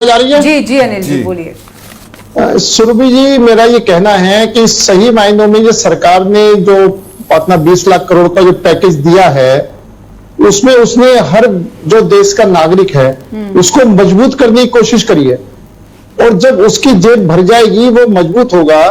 जा रही है। जी जी अनिल जी बोलिए। सुरभि जी, मेरा ये कहना है कि सही मायनों में जो सरकार ने जो अपना 20 लाख करोड़ का जो पैकेज दिया है, उसमें उसने हर जो देश का नागरिक है उसको मजबूत करने की कोशिश करी है। और जब उसकी जेब भर जाएगी, वो मजबूत होगा,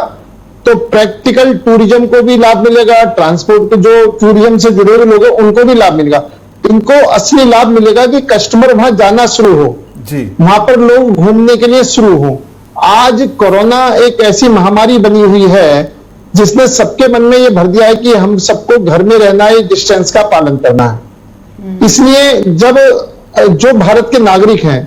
तो प्रैक्टिकल टूरिज्म को भी लाभ मिलेगा, ट्रांसपोर्ट के जो टूरिज्म से जुड़े हुए लोग हैं उनको भी लाभ मिलेगा। इनको असली लाभ मिलेगा कि कस्टमर वहां जाना शुरू हो, वहां पर लोग घूमने के लिए शुरू हो। आज कोरोना एक ऐसी महामारी बनी हुई है जिसने सबके मन में यह भर दिया है कि हम सबको घर में रहना है, डिस्टेंस का पालन करना है। इसलिए जब जो भारत के नागरिक हैं,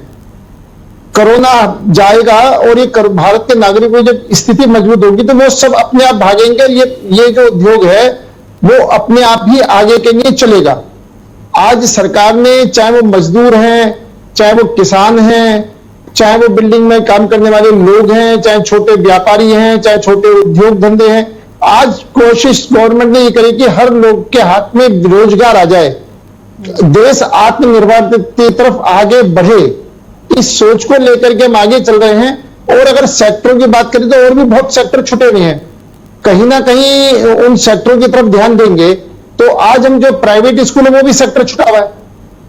कोरोना जाएगा और ये भारत के नागरिकों की जब स्थिति मजबूत होगी तो वो सब अपने आप भागेंगे। ये जो उद्योग है वो अपने आप ही आगे के लिए चलेगा। आज सरकार ने, चाहे वो मजदूर हैं, चाहे वो किसान हैं, चाहे वो बिल्डिंग में काम करने वाले लोग हैं, चाहे छोटे व्यापारी हैं, चाहे छोटे उद्योग धंधे हैं, आज कोशिश गवर्नमेंट ने ये करी कि हर लोग के हाथ में रोजगार आ जाए, देश आत्मनिर्भर की तरफ आगे बढ़े। इस सोच को लेकर के हम आगे चल रहे हैं। और अगर सेक्टरों की बात करें तो और भी बहुत सेक्टर छुटे हुए हैं, कहीं ना कहीं उन सेक्टरों की तरफ ध्यान देंगे तो आज हम जो प्राइवेट स्कूल है वो भी सेक्टर छुटा हुआ है।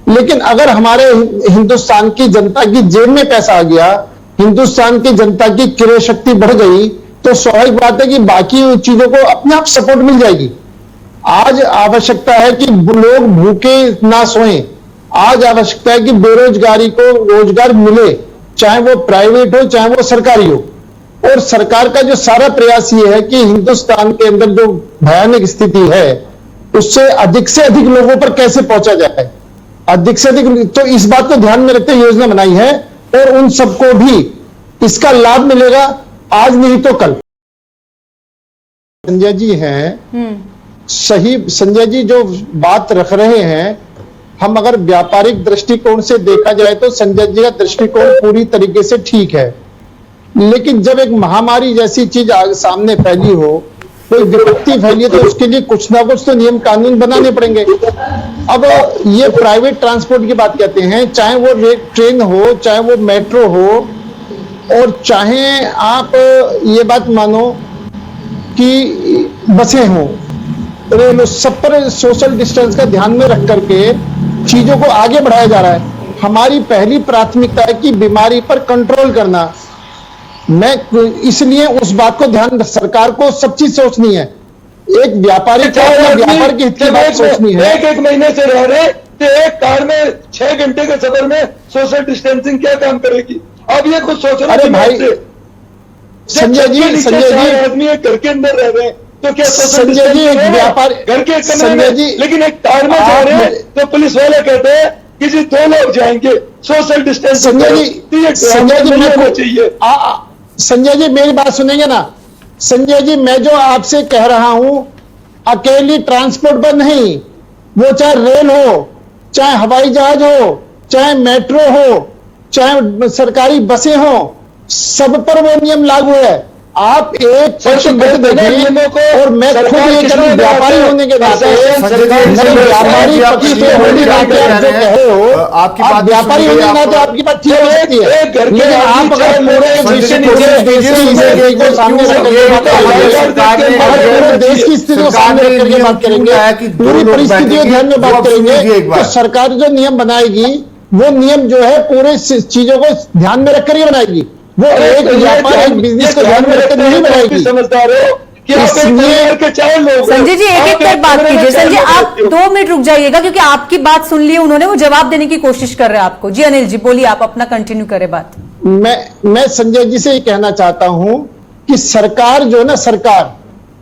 लेकिन अगर हमारे हिंदुस्तान की जनता की जेब में पैसा आ गया, हिंदुस्तान की जनता की क्रय शक्ति बढ़ गई, तो स्वाभाविक बात है कि बाकी चीजों को अपने आप सपोर्ट मिल जाएगी। आज आवश्यकता है कि लोग भूखे ना सोएं। आज आवश्यकता है कि बेरोजगारी को रोजगार मिले, चाहे वो प्राइवेट हो चाहे वो सरकारी हो। और सरकार का जो सारा प्रयास ये है कि हिंदुस्तान के अंदर जो भयानक स्थिति है उससे अधिक लोगों पर कैसे पहुंचा जाए, अधिक से अधिक। तो इस बात को ध्यान में रखते हुए योजना बनाई है और उन सबको भी इसका लाभ मिलेगा, आज नहीं तो कल। संजय जी हैं, सही संजय जी जो बात रख रहे हैं, हम अगर व्यापारिक दृष्टिकोण से देखा जाए तो संजय जी का दृष्टिकोण पूरी तरीके से ठीक है। लेकिन जब एक महामारी जैसी चीज सामने फैली हो, कोई विपत्ति फैली, तो उसके लिए कुछ ना कुछ तो नियम कानून बनाने पड़ेंगे। अब ये प्राइवेट ट्रांसपोर्ट की बात कहते हैं, चाहे वो ट्रेन हो, चाहे वो मेट्रो हो, और चाहे आप ये बात मानो कि बसें हो, रेल, सब पर सोशल डिस्टेंस का ध्यान में रख करके चीजों को आगे बढ़ाया जा रहा है। हमारी पहली प्राथमिकता है कि बीमारी पर कंट्रोल करना। मैं इसलिए उस बात को ध्यान, सरकार को सब चीज सोचनी है। एक व्यापारी को व्यापार के हित की बात सोचनी है। एक महीने से रह रहे तो एक कार में 6 घंटे के सफर में सोशल डिस्टेंसिंग क्या काम करेगी? अब ये कुछ सोच रहे। अरे भाई संजय जी आदमी घर के अंदर रह रहे हैं तो क्या संजय जी एक व्यापार घर के संजय जी, लेकिन एक कार में जा रहे हैं तो पुलिस वाले कहते हैं कि जी 2 लोग जाएंगे, सोशल डिस्टेंस। संजय जी चाहिए। संजय जी मेरी बात सुनेंगे ना? संजय जी, मैं जो आपसे कह रहा हूं, अकेली ट्रांसपोर्ट पर नहीं, वो चाहे रेल हो, चाहे हवाई जहाज हो, चाहे मेट्रो हो, चाहे सरकारी बसें हो, सब पर वो नियम लागू है। आप एक नियमों को, और मैं खुद ये करूं व्यापारी होने के नाते, व्यापारी पक्ष से होने के नाते आप जो कह रहे हो, आप व्यापारी होने के नाते आपकी बात ठीक हो सकती है, लेकिन आप अगर पूरे देश की स्थिति को सामने रख करके बात करेंगे, पूरी परिस्थितियों ध्यान में बात करेंगे, तो सरकार जो नियम बनाएगी वो नियम जो है पूरे चीजों को ध्यान में रखकर ही बनाएगी। वो एक व्यापार, एक बिजनेस को ध्यान में रखकर नहीं बनाएगी। समझदार हो कि संजय जी एक कर बात कीजिए। संजय आप 2 मिनट रुक जाइएगा क्योंकि आपकी बात सुन ली उन्होंने, वो जवाब देने की कोशिश कर रहे हैं आपको। जी अनिल जी बोलिए, आप अपना कंटिन्यू करें बात। मैं संजय जी से ये कहना चाहता हूं कि सरकार जो है ना,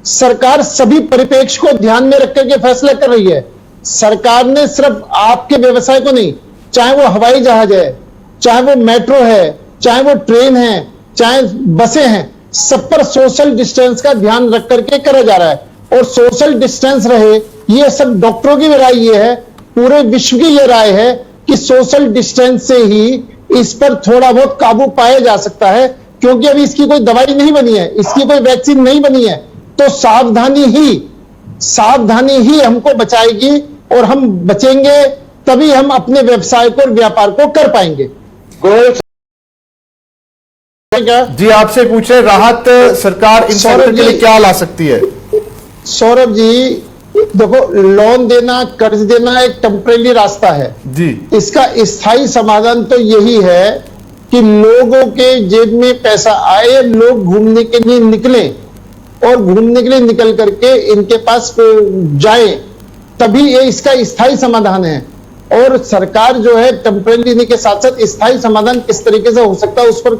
सरकार सभी परिप्रेक्ष्य को ध्यान में रख करके फैसला कर रही है। सरकार ने सिर्फ आपके व्यवसाय को नहीं, चाहे वो हवाई जहाज है, चाहे वो मेट्रो है, चाहे वो ट्रेन है, चाहे बसें हैं, सब पर सोशल डिस्टेंस का ध्यान रख करके करा जा रहा है। और सोशल डिस्टेंस रहे, ये सब डॉक्टरों की भी राय ये है, पूरे विश्व की ये राय है कि सोशल डिस्टेंस से ही इस पर थोड़ा बहुत काबू पाया जा सकता है, क्योंकि अभी इसकी कोई दवाई नहीं बनी है, इसकी कोई वैक्सीन नहीं बनी है। तो सावधानी ही हमको बचाएगी, और हम बचेंगे तभी हम अपने व्यवसाय को और व्यापार को कर पाएंगे। क्या जी आपसे पूछ रहे राहत सरकार इन सौरभ सेक्टर के लिए जी- क्या ला सकती है? सौरभ जी देखो, लोन देना, कर्ज देना एक टेम्परेरी रास्ता है जी इसका स्थायी समाधान तो यही है कि लोगों के जेब में पैसा आए, लोग घूमने के लिए निकलें और घूमने के लिए निकल करके इनके पास जाए, तभी ये इसका स्थायी समाधान है। और सरकार जो है टेम्परेरी के साथ साथ स्थायी समाधान किस तरीके से हो सकता है उस पर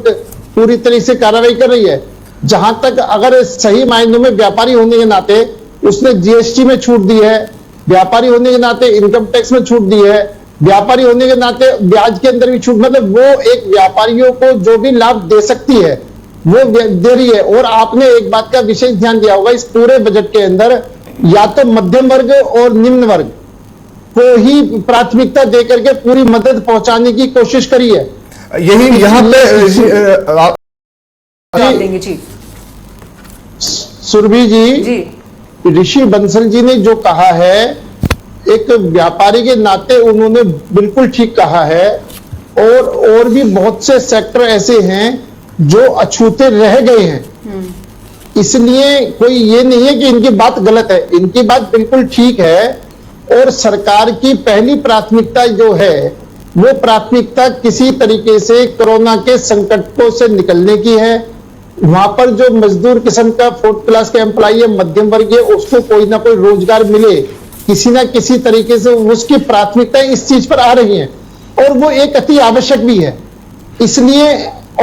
पूरी तरह से कार्रवाई कर रही है। जहां तक अगर सही मायनों में व्यापारी होने के नाते उसने जीएसटी में छूट दी है, व्यापारी होने के नाते इनकम टैक्स में छूट दी है, व्यापारी होने के नाते ब्याज के अंदर भी छूट, मतलब वो एक व्यापारियों को जो भी लाभ दे सकती है वो दे रही है। और आपने एक बात का विशेष ध्यान दिया होगा, इस पूरे बजट के अंदर या तो मध्यम वर्ग और निम्न वर्ग को ही प्राथमिकता देकर के पूरी मदद पहुंचाने की कोशिश करी है। यही यहाँ पे जवाब देंगे जी। सुरभि जी, जी ऋषि बंसल जी ने जो कहा है, एक व्यापारी के नाते उन्होंने बिल्कुल ठीक कहा है। और भी बहुत से सेक्टर ऐसे हैं जो अछूते रह गए हैं। इसलिए कोई ये नहीं है कि इनकी बात गलत है, इनकी बात बिल्कुल ठीक है। और सरकार की पहली प्राथमिकता जो है वो प्राथमिकता किसी तरीके से कोरोना के संकटों से निकलने की है। वहां पर जो मजदूर किस्म का 4th क्लास का एम्प्लॉई है, मध्यम वर्गीय, उसको कोई ना कोई रोजगार मिले, किसी ना किसी तरीके से उसकी प्राथमिकता इस चीज पर आ रही है और वो एक अति आवश्यक भी है। इसलिए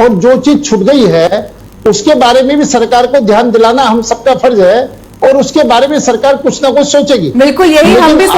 और जो चीज छूट गई है उसके बारे में भी सरकार को ध्यान दिलाना हम सबका फर्ज है और उसके बारे में सरकार कुछ ना कुछ सोचेगी। बिल्कुल, यही हम भी लेकिन